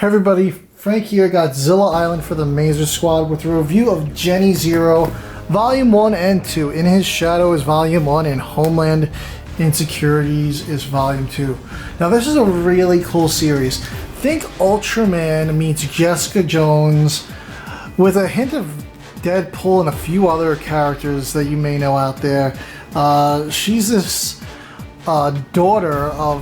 Hey everybody, Frank here, Godzilla Island for the Mazer Squad with a review of Jenny Zero, Volume 1 and 2. In His Shadow is Volume 1 and Homeland Insecurities is Volume 2. Now this is a really cool series. Think Ultraman meets Jessica Jones with a hint of Deadpool and a few other characters that you may know out there. She's this daughter of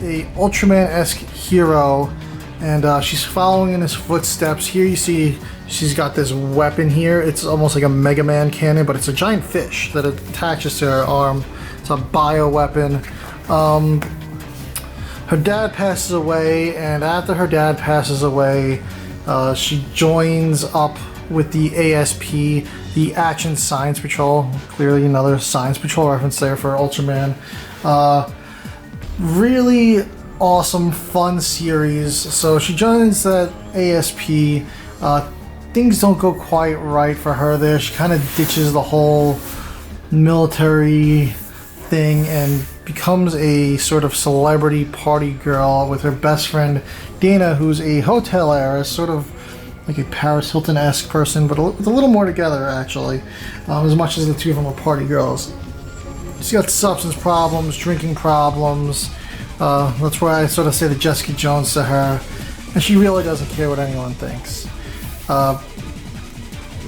a Ultraman-esque hero, and she's following in his footsteps. Here you see she's got this weapon here. It's almost like a Mega Man cannon, but it's a giant fish that attaches to her arm. It's a bioweapon. Her dad passes away, and after her dad passes away, she joins up with the ASP, the Action Science Patrol. Clearly another Science Patrol reference there for Ultraman. Really awesome, fun series. So she joins that ASP. Things don't go quite right for her there. She kind of ditches the whole military thing and becomes a sort of celebrity party girl with her best friend Dana, who's a hotel heiress, sort of like a Paris Hilton-esque person, but with a little more together actually, as much as the two of them are party girls. She's got substance problems, drinking problems. That's why I sort of say the Jessica Jones to her, and she really doesn't care what anyone thinks.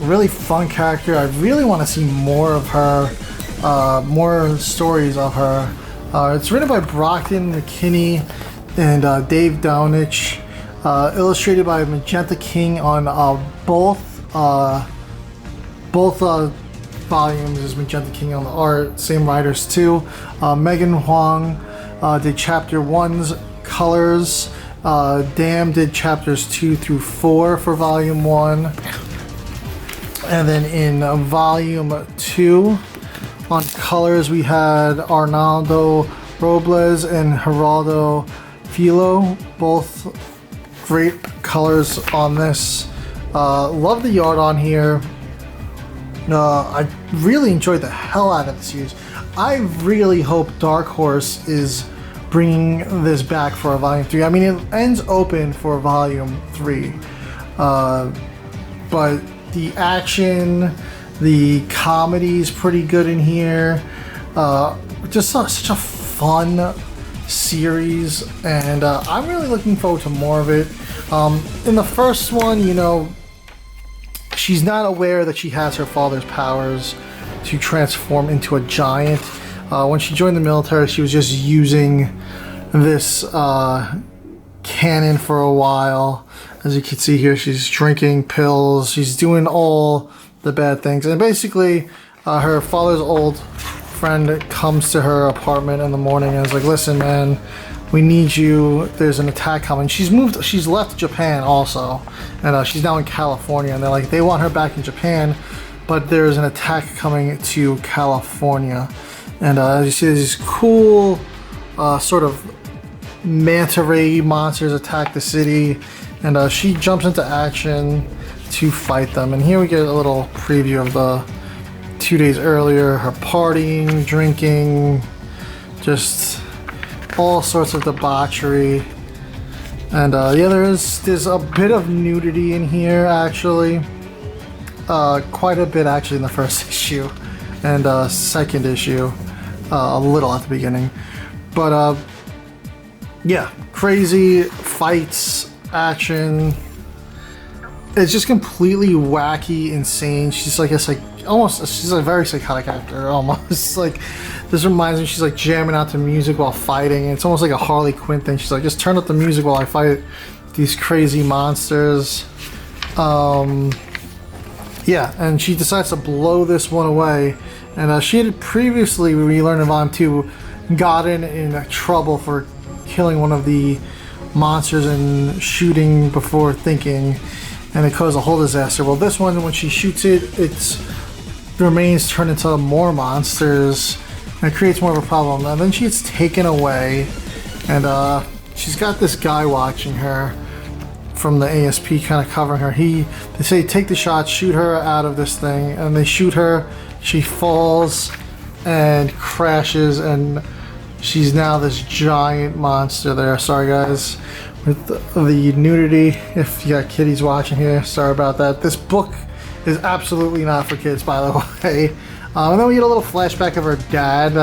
Really fun character. I really want to see more of her, more stories of her. It's written by Brockton, McKinney, and Dave Dwonch. Illustrated by Magenta King on both volumes. Is Magenta King on the art, same writers too. Huang did chapter 1's colors. Dam did chapters 2 through 4 for volume 1. And then in volume 2 on colors we had Arnaldo Robles and Geraldo Filo, both great colors on this. Love the art on here. I really enjoyed the hell out of the series. I really hope Dark Horse is bringing this back for a volume 3. I mean, it ends open for volume 3, but the action, the comedy is pretty good in here. Just such a fun series, and I'm really looking forward to more of it. In the first one, you know, she's not aware that she has her father's powers to transform into a giant. When she joined the military, she was just using this cannon for a while. As you can see here, she's drinking pills, she's doing all the bad things, and basically her father's old friend comes to her apartment in the morning and is like, listen man, we need you, there's an attack coming. She's left Japan also, and she's now in California, and they want her back in Japan, but there's an attack coming to California. And as you see, these cool sort of manta ray monsters attack the city, and she jumps into action to fight them. And here we get a little preview of the 2 days earlier, her partying, drinking, just all sorts of debauchery. And yeah, there's a bit of nudity in here actually, quite a bit actually in the first issue and second issue, a little at the beginning, but yeah, crazy fights, action. It's just completely wacky, insane. She's like she's a very psychotic actor almost. Like, this reminds me, she's like jamming out to music while fighting. It's almost like a Harley Quinn thing. She's like, just turn up the music while I fight these crazy monsters. Yeah, and she decides to blow this one away. And she had previously, we learned in Volume 2, gotten in trouble for killing one of the monsters and shooting before thinking, and it caused a whole disaster. Well, this one, when she shoots it, the remains turn into more monsters, and it creates more of a problem. And then she gets taken away, and she's got this guy watching her from the ASP, kind of covering her. They say take the shot, shoot her out of this thing, and they shoot her. She falls and crashes and she's now this giant monster there. Sorry guys, with the nudity, if you got kiddies watching here, sorry about that. This book is absolutely not for kids, by the way. And then we get a little flashback of her dad.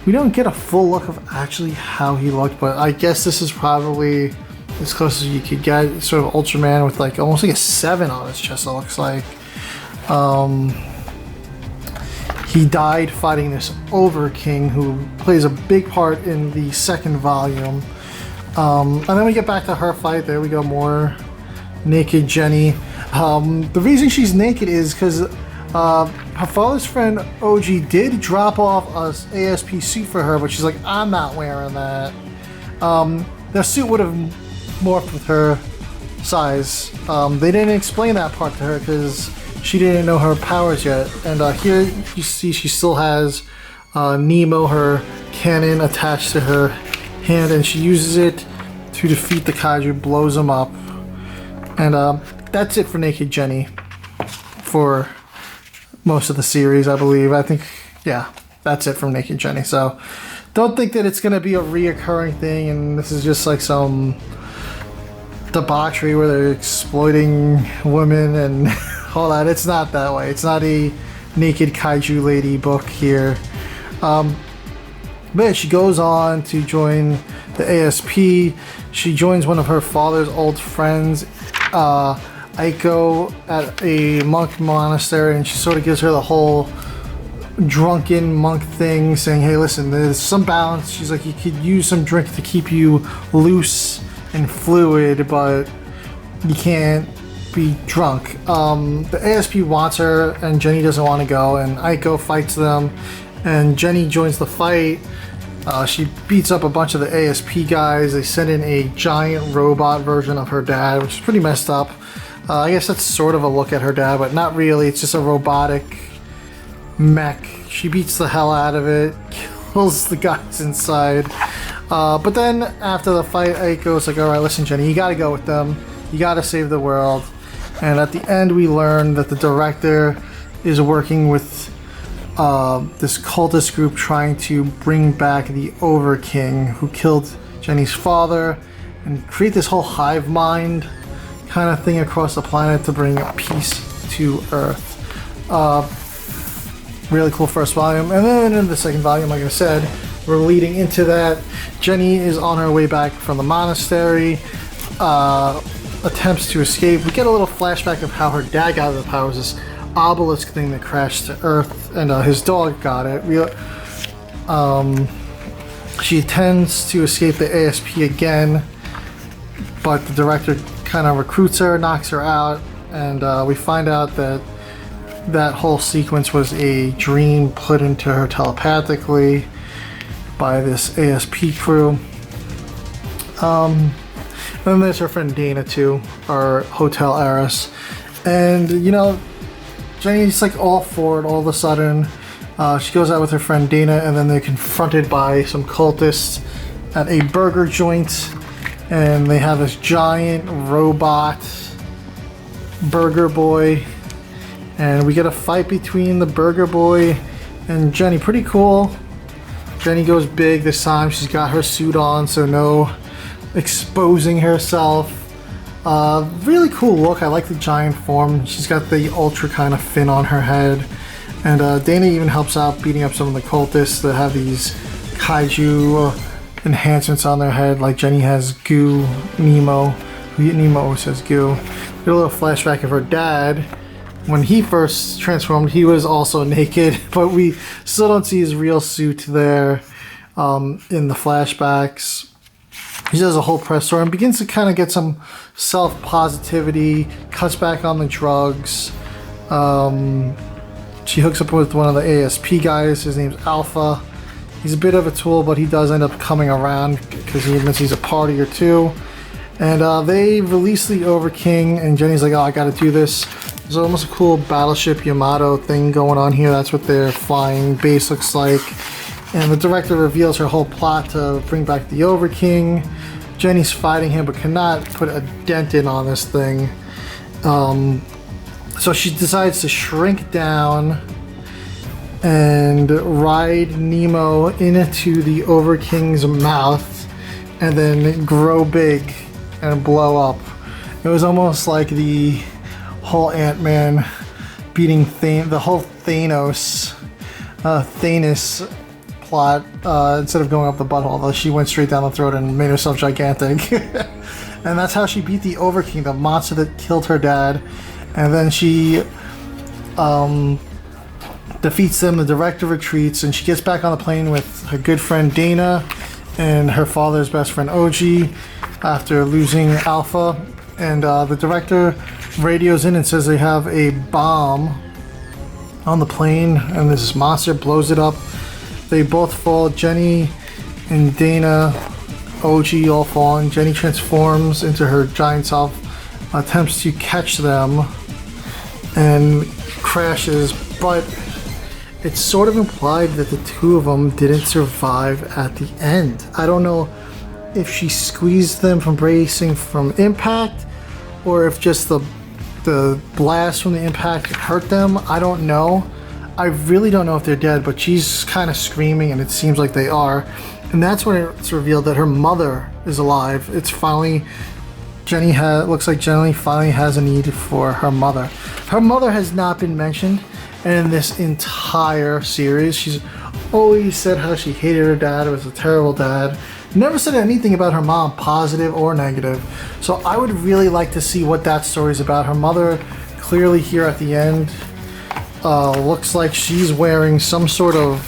We don't get a full look of actually how he looked, but I guess this is probably as close as you could get. It's sort of Ultraman with like almost like a 7 on his chest, it looks like. He died fighting this Over King, who plays a big part in the second volume. And then we get back to her fight. There we go, more naked Jenny. The reason she's naked is because her father's friend OG did drop off a ASP suit for her, but she's like, I'm not wearing that. The suit would have morphed with her size. They didn't explain that part to her because she didn't know her powers yet. And here you see she still has Nemo, her cannon, attached to her hand, and she uses it to defeat the kaiju, blows them up. And that's it for Naked Jenny for most of the series, I believe. I think, yeah, that's it from Naked Jenny. So don't think that it's going to be a reoccurring thing and this is just like some debauchery where they're exploiting women and all that. It's not that way. It's not a naked kaiju lady book here. But she goes on to join the ASP. She joins one of her father's old friends, Aiko, at a monk monastery, and she sort of gives her the whole drunken monk thing, saying, hey, listen, there's some balance. She's like, you could use some drink to keep you loose and fluid, but you can't be drunk. The ASP wants her, and Jenny doesn't want to go, and Aiko fights them, and Jenny joins the fight. She beats up a bunch of the ASP guys. They send in a giant robot version of her dad, which is pretty messed up. I guess that's sort of a look at her dad, but not really. It's just a robotic mech. She beats the hell out of it, kills the guys inside. But then after the fight, Aiko's like, all right, listen, Jenny, you gotta go with them. You gotta save the world. And at the end, we learn that the director is working with this cultist group trying to bring back the Over King who killed Jenny's father and create this whole hive mind kind of thing across the planet to bring peace to Earth. Really cool first volume. And then in the second volume, like I said, we're leading into that. Jenny is on her way back from the monastery, attempts to escape. We get a little flashback of how her dad got the powers, this obelisk thing that crashed to Earth, and his dog got it. She attempts to escape the ASP again, but the director kind of recruits her, knocks her out, and we find out that that whole sequence was a dream put into her telepathically by this ASP crew. Then there's her friend Dana too, our hotel heiress, and you know, Jenny's like all for it all of a sudden. She goes out with her friend Dana, and then they're confronted by some cultists at a burger joint, and they have this giant robot burger boy, and we get a fight between the burger boy and Jenny. Pretty cool. Jenny goes big this time. She's got her suit on, so no exposing herself. Really cool look. I like the giant form. She's got the ultra kind of fin on her head. And Dana even helps out beating up some of the cultists that have these kaiju enhancements on their head. Like Jenny has goo, Nemo always has goo. Get a little flashback of her dad. When he first transformed, he was also naked, but we still don't see his real suit there in the flashbacks. He does a whole press tour and begins to kind of get some self-positivity, cuts back on the drugs. She hooks up with one of the ASP guys. His name's Alpha. He's a bit of a tool, but he does end up coming around because he admits he's a party or two. And they release the Over King, and Jenny's like, oh, I gotta do this. There's almost a cool Battleship Yamato thing going on here. That's what their flying base looks like. And the director reveals her whole plot to bring back the Over King. Jenny's fighting him, but cannot put a dent in on this thing. So she decides to shrink down and ride Nemo into the Overking's mouth and then grow big and blow up. It was almost like the whole Ant-Man beating the whole Thanos plot, instead of going up the butthole, she went straight down the throat and made herself gigantic. And that's how she beat the Overking, the monster that killed her dad. And then she defeats them, the director retreats, and she gets back on the plane with her good friend Dana and her father's best friend OG after losing Alpha. And the director radios in and says they have a bomb on the plane, and this monster blows it up. They both fall. Jenny and Dana, OG all fall, and Jenny transforms into her giant self, attempts to catch them, and crashes. But it's sort of implied that the two of them didn't survive at the end. I don't know if she squeezed them from bracing from impact, or if just the blast from the impact hurt them. I don't know. I really don't know if they're dead, but she's kind of screaming, and it seems like they are. And that's when it's revealed that her mother is alive. It's finally, looks like Jenny finally has a need for her mother. Her mother has not been mentioned in this entire series. She's always said how she hated her dad, was a terrible dad. Never said anything about her mom, positive or negative. So I would really like to see what that story is about. Her mother, clearly here at the end, looks like she's wearing some sort of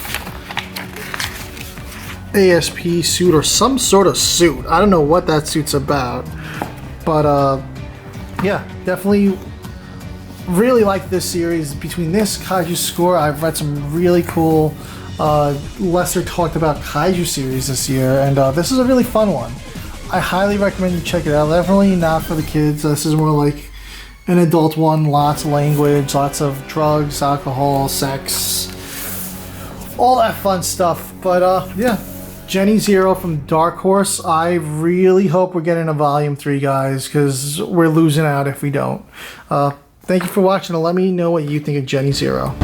ASP suit or some sort of suit. I don't know what that suit's about. But yeah, definitely really like this series. Between this Kaiju Score, I've read some really cool lesser talked about Kaiju series this year, and this is a really fun one. I highly recommend you check it out. Definitely not for the kids. This is more like an adult one. Lots of language, lots of drugs, alcohol, sex, all that fun stuff. But yeah, Jenny's Hero from Dark Horse. I really hope we're getting a volume 3, guys, because we're losing out if we don't. Thank you for watching, and let me know what you think of Jenny's Hero.